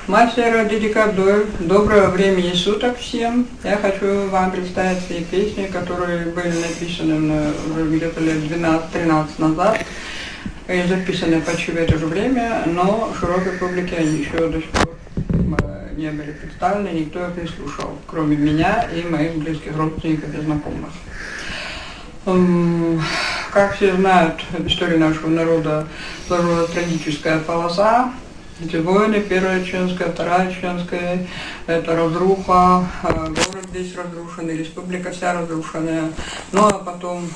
Мастер Дедикадой, доброго времени суток всем. Я хочу вам представить свои песни, которые были написаны где-то лет 12-13 назад. И записаны почти в это же время, но широкой публике они еще до сих пор не были представлены, никто их не слушал, кроме меня и моих близких родственников и знакомых. Как все знают, в истории нашего народа сложилась трагическая полоса. Эти войны, Первая Чеченская, Вторая Чеченская, это разруха, город весь разрушенный, республика вся разрушенная. Ну а потом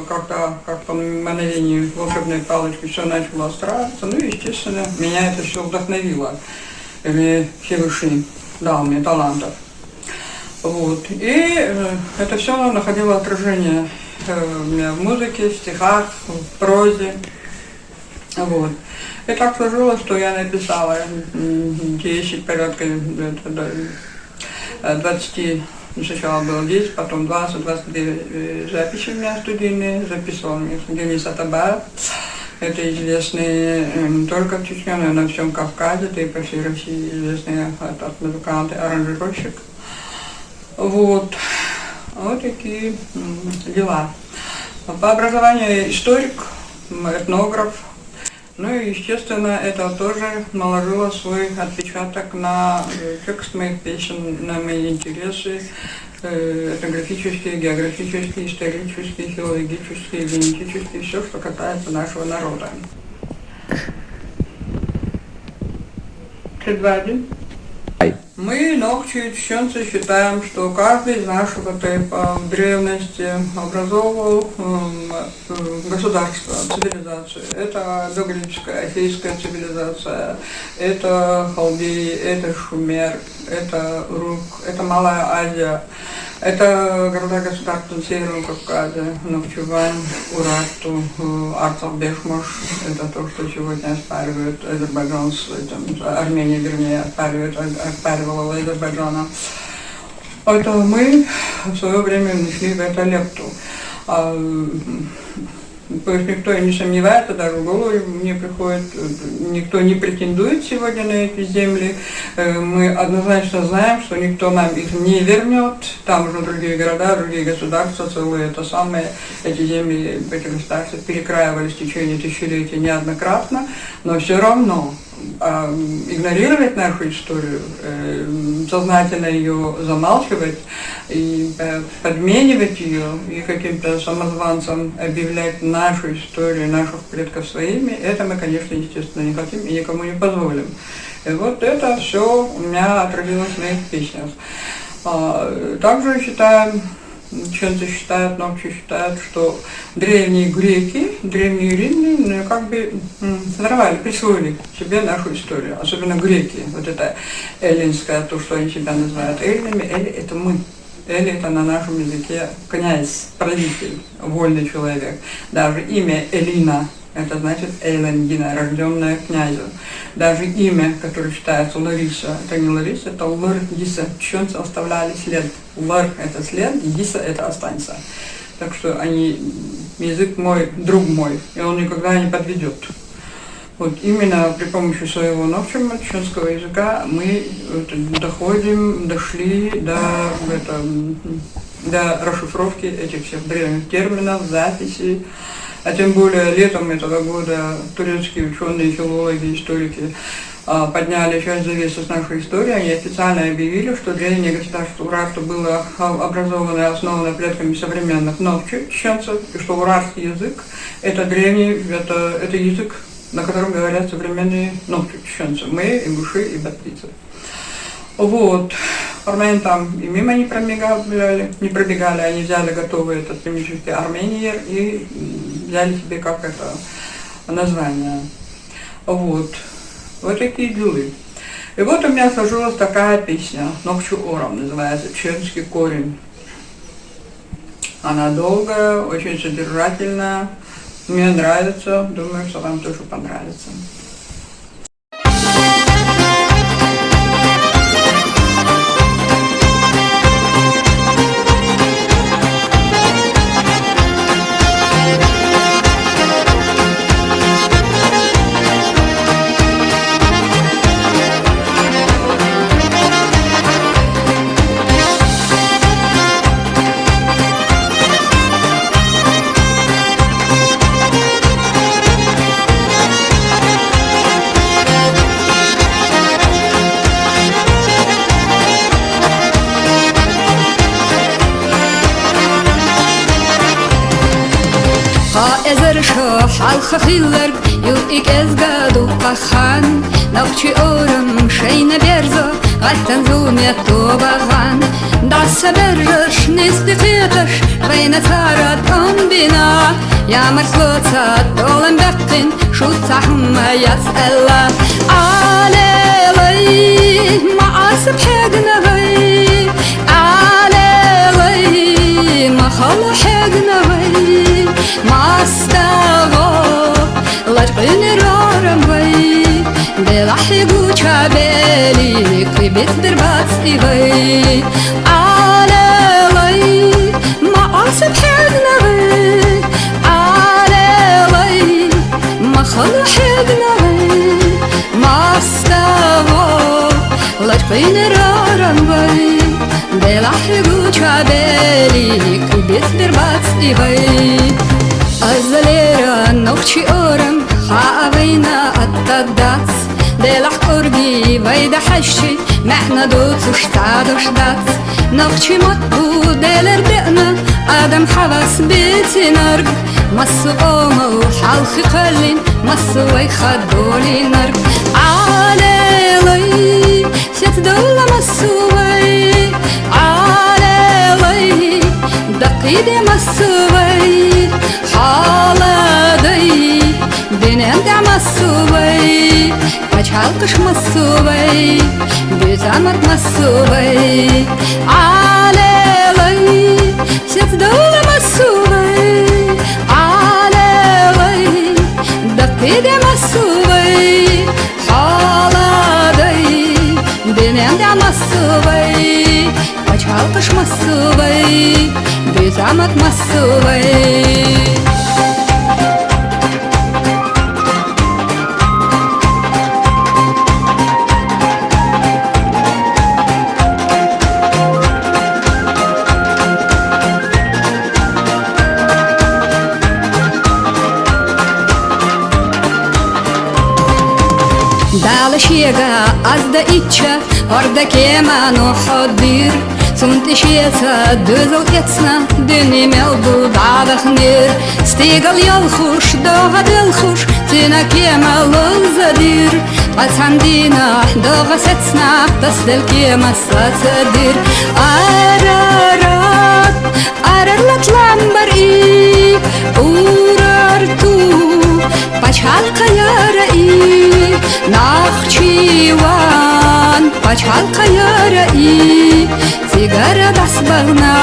как-то, как по мановению волшебной палочки, все начало строиться. Ну и, естественно, меня это все вдохновило. Или Всевышний дал мне талантов. Вот. И это все находило отражение у меня в музыке, в стихах, в прозе. Вот. И так сложилось, что я написала 10, порядка 20, сначала было 10, потом 20-22 записи у меня студийные, записывал мне Денис Атабаев. Это известные не только в Чечне, но и на всем Кавказе, да и по всей России известные музыканты, аранжировщик. Вот. Вот такие дела. По образованию историк, этнограф. Ну и, естественно, это тоже наложило свой отпечаток на текст моих песен, на мои интересы этнографические, географические, исторические, филологические, генетические, все, что касается нашего народа. Предвадим. Мы, ногчи чеченцы, считаем, что каждый из нашего типа в древности образовывал государство, цивилизацию. Это догреческая, ахейская цивилизация, это Халдеи, это Шумер, это Рук, это Малая Азия, это города-государства на Северном Кавказе, Нахчывань, Урарту, Арцах-Бешмаш, это то, что сегодня оспаривают Азербайджан с этим, Армения, вернее, оспаривала Азербайджана. Это мы в свое время внесли в это лепту. То есть никто не сомневается, даже в голову не приходит, никто не претендует сегодня на эти земли. Мы однозначно знаем, что никто нам их не вернет. Там уже другие города, другие государства, целые это самое, эти земли, эти государства перекраивались в течение тысячелетий неоднократно, но все равно игнорировать нашу историю, сознательно ее замалчивать и подменивать ее и каким-то самозванцам объявлять нашу историю, наших предков своими, это мы, конечно, естественно, не хотим и никому не позволим. И вот это все у меня отразилось в моих песнях. Также считаем, чеченцы считают, ногчи считают, что древние греки, древние римляне как бы своровали, присвоили себе нашу историю, особенно греки, вот это эллинское, то, что они себя называют эллинами, элли это мы. Эли это на нашем языке князь, правитель, вольный человек. Даже имя Элина, это значит Эйлендина, рожденная князем. Даже имя, которое считается Лариса, это не Лариса, это Лар Диса. Чеченцы оставляли след. Лар это след, Диса это останется. Так что они, язык мой, друг мой, и он никогда не подведет. Вот именно при помощи своего нового чеченского языка мы дошли до расшифровки этих всех древних терминов, записей. А тем более летом этого года турецкие ученые, филологи, историки подняли часть завесы с нашей истории. Они официально объявили, что древнее государство Урарту было образовано и основано предками современных новых чеченцев, и что урартский язык это древний, это язык, на котором говорят современные чеченцы, мы, ингуши и баптийцы. Вот. Армянам и мимо не пробегали, они взяли готовый этот химический армениер и взяли себе как это название. Вот. Вот такие дела. И вот у меня сложилась такая песня, Нокчу Ором называется, чеченский корень. Она долгая, очень содержательная. Мне нравится, думаю, что вам тоже понравится. halka hiller yu ikez gadu qahan Navchi oram shayna berzo Galtan zumya tobagan Da saberjash nistifitash Vayna tarat bina Ya marslotsa dolan baktin Shutsahma yas'ala Alelay Ma'asib hegna ghay Alelay Ma khala hegna ghay Mastago Lajqini raram ghay Belahigu chabeli Qibit dirbat ighay Alelay Ma'asib hegna ghay Alelay Ma khala hegna ghay Mastago Lajqini raram ghay Belahigu chabeli Qibit dirbat ighay Azalera nokchi oram Xaavayna attadats Delach korgi vayda hashi Ma'na dots ushtadosh dats Nokchi matbu deler de'na Adam havas bitinarg Masu omo halchi qalin Masu waycha doli narg Alelay Set dola masu way Alelay Daqide masu way Haladay Benem de masuvay Kaçalkış masuvay Güzamat masuvay Alelay Set dolu masuvay Alelay Dakide masuvay Haladay Benem de masuvay Kaçalkış masuvay Güzamat masuvay Dalışıga az da içe Orada kemanu hadir Sunt işiyata düzül etsna Dünimel bu dağdaq nir Stigal yol xush Doğa dil xush Tina kemal zadir Qasandina Doğa setsna Tas del kema satsadir Ararat Ararlat lambar i Urar tu Pachal kayara i Nakhchivan Pachal kayara i Sigara dasbagna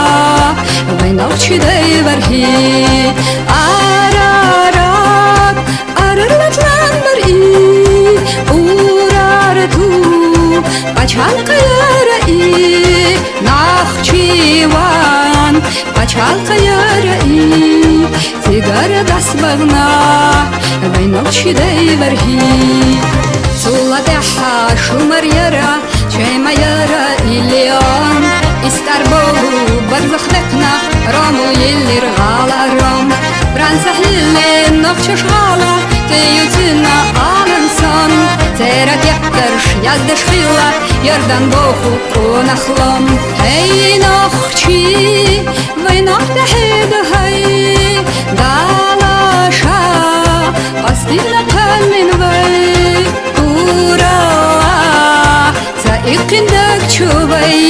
Vaynavchi dayvarhi Ararat Ararlat lambar i Urar tu Pachal kayara i Nakhchivan Pachal kayara i Sigara dasbagna Vaynavchi dayvarhi Sulla deha shumar yara Chayma yara ilion Istar bohu barzakh dekna Ramu yillir ghala ram Bransa hille nokchash ghala Teyutina alansan Terak yaktarsh yazdash khila Yardan bohu konachlam Hey nokhchi Vaynakh dahida hay Dalasha Qasdina qalmin vay Iqindak chubay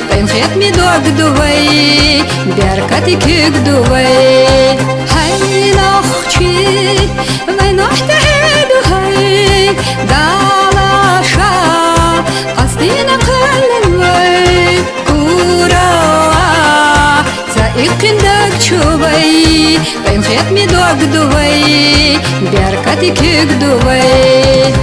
Bayn khiyat mi dog duvay Biarkati kik duvay Hay nakhchi Vay nakhtahidu hay Dalasha Qasdina qalin vay Kurawa Sa iqindak chubay Bayn khiyat mi dog duvay Biarkati kik duvay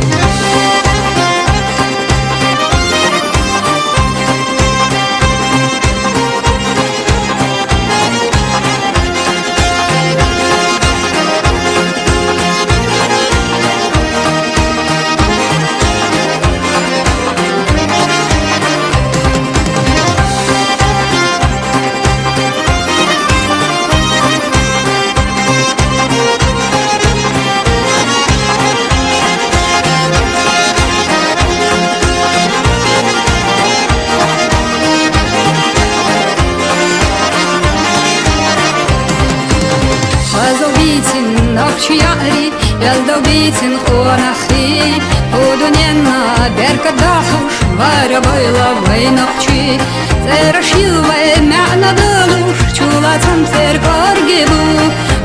شعري يلدو بيتن قونخي ودنينا بركة داخوش غارة بيلا وينقشي ترشيوة معنى دلوش چولا تنفر قرقبو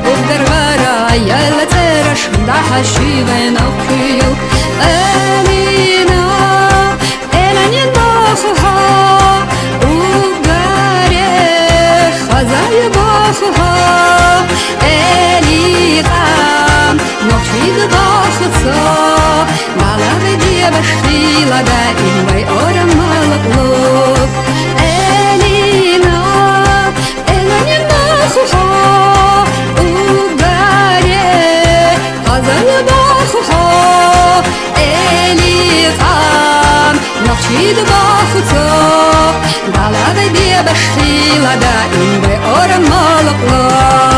وبدر غارة يلا ترش دحشي وينقشيو ألينا إلاني باخوها وغاري خزاي باخوها إليغام نقشيد باخوتا نالا غدي بشخيلا دائم وي أورم مالقلوب إلينا إلاني باخوها وغاري خزاي باخوها إليغام نقشيد باخوتا نالا غدي بشخيلا دائم وي أورم مالقلوب